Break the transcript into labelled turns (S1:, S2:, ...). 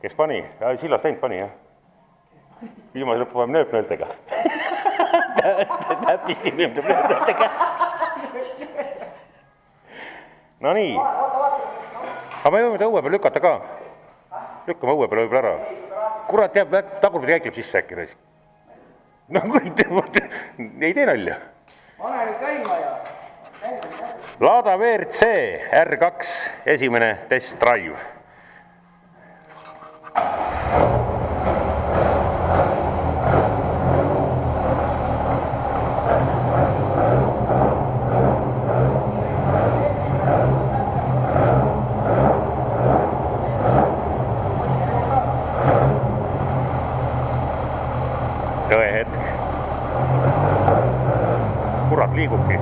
S1: Kes pani? Sillas läinud pani, jah? Viimase lõppu paneme nööpnõeltega. Täppisti viimtab nööpnõeltega. No nii. Aga me võime ta õue peal lükata ka. Lükkame õue peal võib-olla ära. Kurat, jääb tagurpidi käikleb sisse äkki. No kui ei tee nalja.
S2: Pane nüüd käima ja...
S1: Lada WRC R2 esimene test drive. Tõehetk. Kurat liigubki.